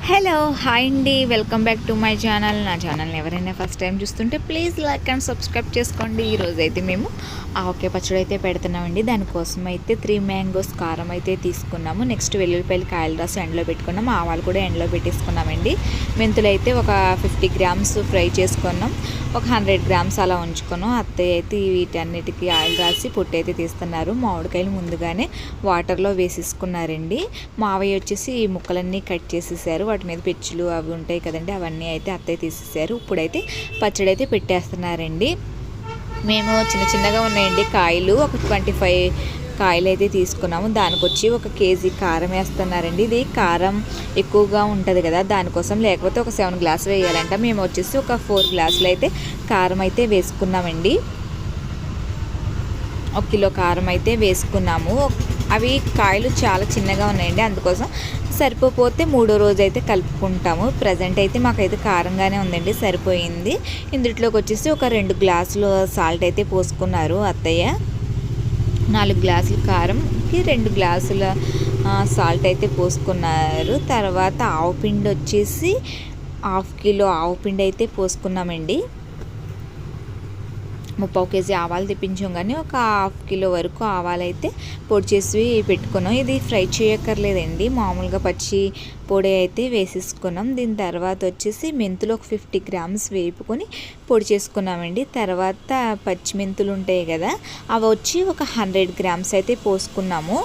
Hello hi అండి, welcome back to my channel. నా ఛానల్ని ఎవరైనా ఫస్ట్ టైం చూస్తుంటే ప్లీజ్ లైక్ అండ్ సబ్స్క్రైబ్ చేసుకోండి. ఈరోజు అయితే మేము ఆవకాయ పచ్చడి అయితే పెడుతున్నామండి. దానికోసం అయితే 3 మ్యాంగోస్ కారం అయితే తీసుకున్నాము. నెక్స్ట్ వెల్లుల్లిపాయలు కాయలు రాసి ఎండలో పెట్టుకున్నాము. ఆవాలు కూడా ఎండలో పెట్టేసుకున్నామండి. మెంతులు అయితే ఒక 50 గ్రామ్స్ ఫ్రై చేసుకున్నాం. ఒక 100 గ్రామ్స్ అలా ఉంచుకున్నాం. అత్తయ్య అయితే వీటన్నిటికీ ఆయిల్ రాసి పొట్టు అయితే తీస్తున్నారు. మామిడికాయలు ముందుగానే వాటర్లో వేసేసుకున్నారండి. మావయ్య వచ్చేసి ఈ ముక్కలన్నీ కట్ చేసేసారు. వాటి మీద పెచ్చులు అవి ఉంటాయి కదండి, అవన్నీ అయితే అత్తయ్య తీసేసారు. ఇప్పుడైతే పచ్చడి అయితే పెట్టేస్తున్నారండి. మేము చిన్నగా ఉన్నాయండి కాయలు, ఒక 25 కాయలు అయితే తీసుకున్నాము. దానికి వచ్చి 1 కేజీ కారం వేస్తున్నారండి. ఇది కారం ఎక్కువగా ఉంటుంది కదా, దానికోసం. లేకపోతే ఒక 7 గ్లాసులు వేయాలంట. మేము వచ్చేసి ఒక 4 గ్లాసులు అయితే కారం అయితే వేసుకున్నామండి. 1 కిలో కారం అయితే వేసుకున్నాము. అవి కాయలు చాలా చిన్నగా ఉన్నాయండి, అందుకోసం సరిపోతే 3వ రోజు అయితే కలుపుకుంటాము. ప్రజెంట్ అయితే మాకైతే కారంగానే ఉందండి, సరిపోయింది. ఇందులోకి వచ్చేసి ఒక 2 గ్లాసులు సాల్ట్ అయితే పోసుకున్నారు అత్తయ్య. 4 గ్లాసుల కారంకి 2 గ్లాసుల సాల్ట్ అయితే పోసుకున్నారు. తర్వాత ఆవుపిండి వచ్చేసి 1/2 కిలో ఆవుపిండి అయితే పోసుకున్నామండి. 3/4 కేజీ ఆవాలు తెప్పించాం, కానీ ఒక 1/2 కిలో వరకు ఆవాలు అయితే పొడి చేసి పెట్టుకున్నాం. ఇది ఫ్రై చేయక్కర్లేదండి, మామూలుగా పచ్చి పొడి అయితే వేసేసుకున్నాం. దీని తర్వాత వచ్చేసి మెంతులు ఒక 50 గ్రామ్స్ వేపుకొని పొడి చేసుకున్నామండి. తర్వాత పచ్చి మెంతులు ఉంటాయి కదా, అవి వచ్చి ఒక 100 గ్రామ్స్ అయితే పోసుకున్నాము.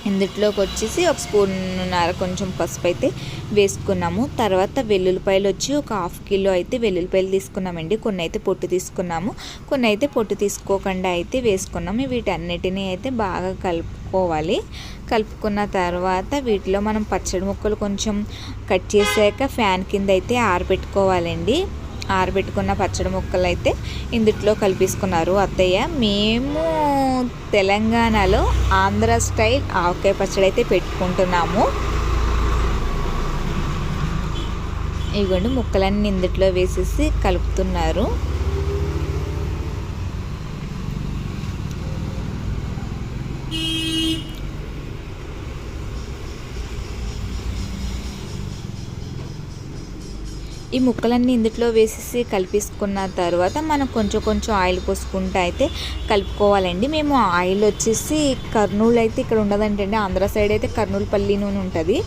ఇందులోకి వచ్చేసి 1 స్పూన్నర కొంచెం పసుపు అయితే వేసుకున్నాము. తర్వాత వెల్లుల్లిపాయలు వచ్చి ఒక 1/2 కిలో అయితే వెల్లుల్లిపాయలు తీసుకున్నామండి. కొన్ని అయితే పొట్టు తీసుకున్నాము, కొన్ని అయితే పొట్టు తీసుకోకుండా అయితే వేసుకున్నాము. వీటన్నిటిని అయితే బాగా కలుపుకోవాలి. కలుపుకున్న తర్వాత వీటిలో మనం పచ్చడి ముక్కలు కొంచెం కట్ చేసాక ఫ్యాన్ కింద అయితే ఆరబెట్టుకోవాలండి. ఆరబెట్టుకున్న పచ్చడి ముక్కలు అయితే ఇందులో కలిపేసుకున్నారు అత్తయ్య. మేము తెలంగాణలో ఆంధ్ర స్టైల్ ఆవకాయ పచ్చడి అయితే పెట్టుకుంటున్నాము. ఇదిగోండి, ముక్కలన్నీ ఇందులో వేసేసి కలుపుతున్నారు. ఈ ముక్కలన్నీ ఇందులో వేసేసి కలిపేసుకున్న తర్వాత మనం కొంచెం ఆయిల్ పోసుకుంటూ అయితే కలుపుకోవాలండి. మేము ఆయిల్ వచ్చేసి కర్నూలు అయితే ఇక్కడ ఉండదంటండి, ఆంధ్ర సైడ్ అయితే కర్నూలు పల్లి నూనె ఉంటుంది.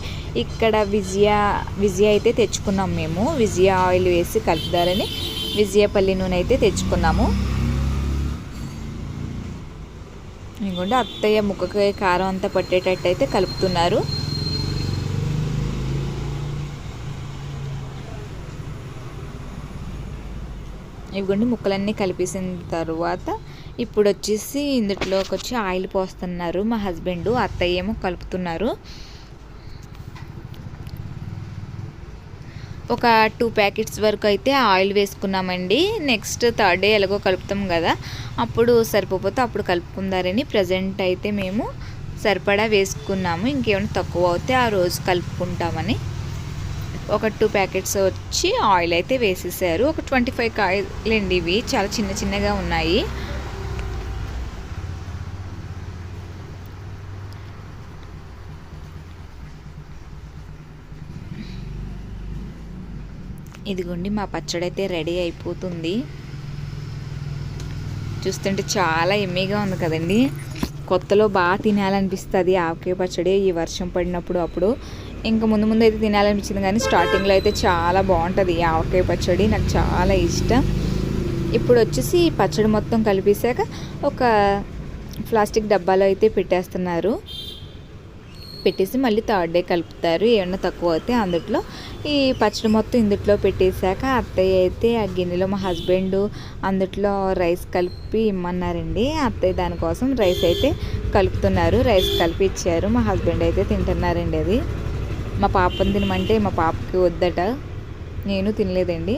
ఇక్కడ విజయ అయితే తెచ్చుకున్నాం. మేము విజయ ఆయిల్ వేసి కలుపుదారని విజయ పల్లి నూనె అయితే తెచ్చుకున్నాము. ఇంకోండి, అత్తయ్య ముక్కకి కారం అంతా పట్టేటట్టు అయితే కలుపుతున్నారు. ఇవ్వండి, ముక్కలన్నీ కలిపేసిన తర్వాత ఇప్పుడు వచ్చేసి ఇందులోకి వచ్చి ఆయిల్ పోస్తున్నారు మా హస్బెండ్. అత్తయ్య ఏమో కలుపుతున్నారు. ఒక 2 ప్యాకెట్స్ వరకు అయితే ఆయిల్ వేసుకున్నామండి. నెక్స్ట్ 3rd డే ఎలాగో కలుపుతాం కదా, అప్పుడు సరిపోతే అప్పుడు కలుపుకుందారని ప్రజెంట్ అయితే మేము సరిపడా వేసుకున్నాము. ఇంకేమైనా తక్కువ అవుతే ఆ రోజు కలుపుకుంటామని ఒక 2 ప్యాకెట్స్ వచ్చి ఆయిల్ అయితే వేసేసారు. ఒక 25 కాయలండి, ఇవి చాలా చిన్నగా ఉన్నాయి. ఇదిగోండి, మా పచ్చడి అయితే రెడీ అయిపోతుంది. చూస్తుంటే చాలా ఎమ్మీగా ఉంది కదండి. కొత్తలో బాగా తినాలనిపిస్తుంది ఆవకాయ పచ్చడి. ఈ వర్షం పడినప్పుడు అప్పుడు ఇంకా ముందు అయితే తినాలనిపించింది, కానీ స్టార్టింగ్లో అయితే చాలా బాగుంటుంది ఈ ఆవకాయ పచ్చడి. నాకు చాలా ఇష్టం. ఇప్పుడు వచ్చేసి పచ్చడి మొత్తం కలిపేసాక ఒక ప్లాస్టిక్ డబ్బాలో అయితే పెట్టేస్తున్నారు. పెట్టేసి మళ్ళీ 3rd డే కలుపుతారు. ఏమన్నా తక్కువ అయితే అందులో ఈ పచ్చడి మొత్తం ఇందులో పెట్టేశాక అత్తయ్య అయితే ఆ గిన్నెలో మా హస్బెండ్ అందులో రైస్ కలిపి ఇమ్మన్నారండి. అత్తయ్య దానికోసం రైస్ అయితే కలుపుతున్నారు. రైస్ కలిపి ఇచ్చారు. మా హస్బెండ్ అయితే తింటున్నారండి. అది మా పాపని తినమంటే మా పాపకి వద్దట, నేను తినలేదండి.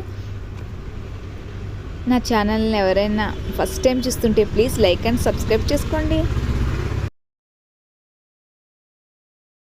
నా ఛానల్ని ఎవరైనా ఫస్ట్ టైం చూస్తుంటే ప్లీజ్ లైక్ అండ్ సబ్స్క్రైబ్ చేసుకోండి.